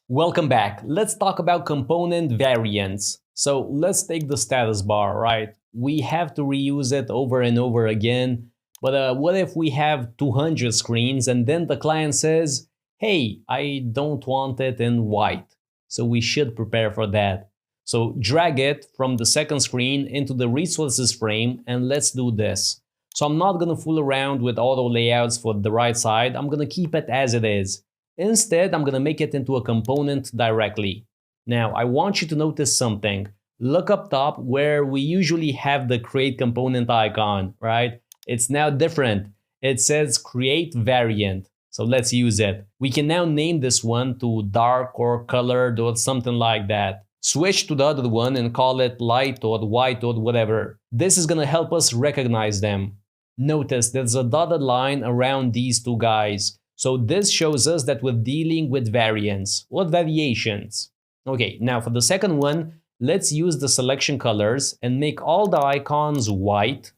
Welcome back. Let's talk about component variants. So let's take the status bar, right? We have to reuse it over and over again. But what if we have 200 screens and then the client says, hey, I don't want it in white. So we should prepare for that. So drag it from the second screen into the resources frame and let's do this. So I'm not going to fool around with auto layouts for the right side. I'm going to keep it as it is. Instead, I'm going to make it into a component directly. Now, I want you to notice something. Look up top where we usually have the create component icon, right? It's now different. It says create variant. So let's use it. We can now name this one to dark or colored or something like that. Switch to the other one and call it light or white or whatever. This is going to help us recognize them. Notice there's a dotted line around these two guys. So this shows us that we're dealing with variants or variations. Okay, now for the second one, let's use the selection colors and make all the icons white.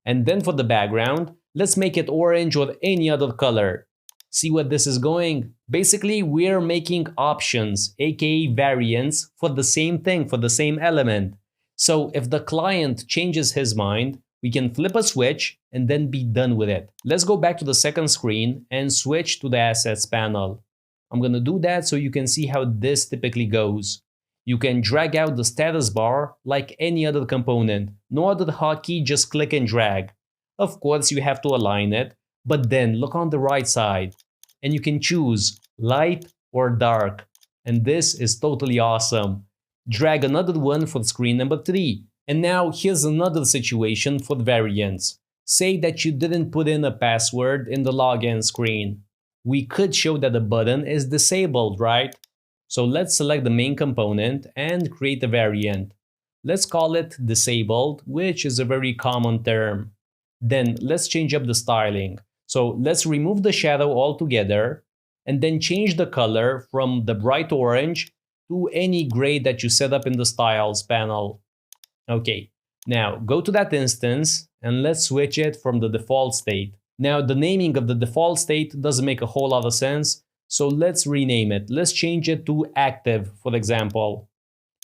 And then for the background, let's make it orange or any other color. See what this is going? Basically, we're making options, aka variants, for the same thing, for the same element. So if the client changes his mind, we can flip a switch and then be done with it. Let's go back to the second screen and switch to the assets panel. I'm going to do that so you can see how this typically goes. You can drag out the status bar like any other component. No other hotkey, just click and drag. Of course, you have to align it, but then look on the right side and you can choose light or dark. And this is totally awesome. Drag another one for screen number 3. And now here's another situation for variants. Say that you didn't put in a password in the login screen. We could show that the button is disabled, right? So let's select the main component and create a variant. Let's call it disabled, which is a very common term. Then let's change up the styling. So let's remove the shadow altogether and then change the color from the bright orange to any gray that you set up in the styles panel. Okay, now go to that instance and let's switch it from the default state. Now the naming of the default state doesn't make a whole lot of sense, so let's rename it. Let's change it to active, for example.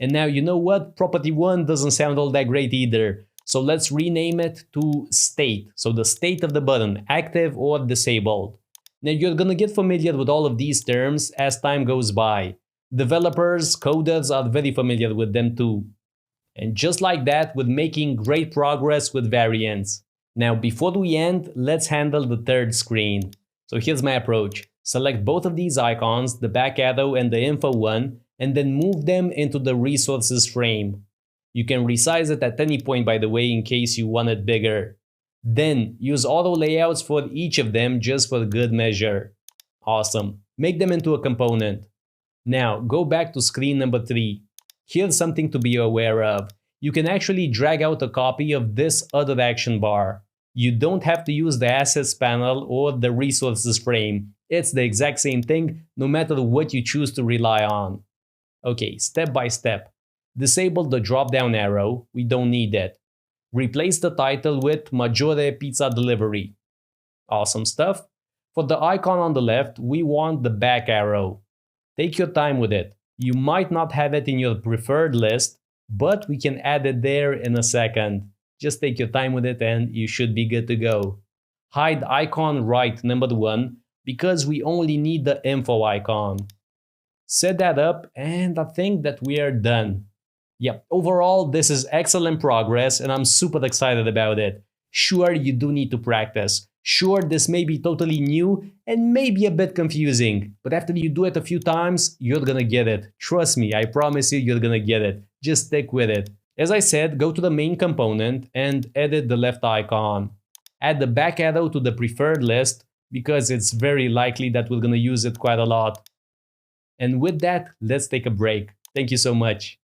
And now you know what? Property 1 doesn't sound all that great either. So let's rename it to state. So the state of the button, active or disabled. Now you're gonna get familiar with all of these terms as time goes by. Developers, coders are very familiar with them too. And just like that, we're making great progress with variants. Now, before we end, let's handle the third screen. So here's my approach. Select both of these icons, the back arrow and the info one, and then move them into the resources frame. You can resize it at any point, by the way, in case you want it bigger. Then use auto layouts for each of them just for good measure. Awesome. Make them into a component. Now, go back to screen number 3. Here's something to be aware of. You can actually drag out a copy of this other action bar. You don't have to use the assets panel or the resources frame. It's the exact same thing no matter what you choose to rely on. Okay, step by step. Disable the drop-down arrow. We don't need it. Replace the title with Maggiore Pizza Delivery. Awesome stuff. For the icon on the left, we want the back arrow. Take your time with it. You might not have it in your preferred list, but we can add it there in a second. Just take your time with it and you should be good to go. Hide icon right number 1 because we only need the info icon. Set that up and I think that we are done. Yep, overall this is excellent progress and I'm super excited about it. Sure, you do need to practice. Sure, this may be totally new and maybe a bit confusing, but after you do it a few times, you're gonna get it. Trust me, I promise you, you're gonna get it. Just stick with it. As I said, go to the main component and edit the left icon. Add the back arrow to the preferred list because it's very likely that we're gonna use it quite a lot. And with that, let's take a break. Thank you so much.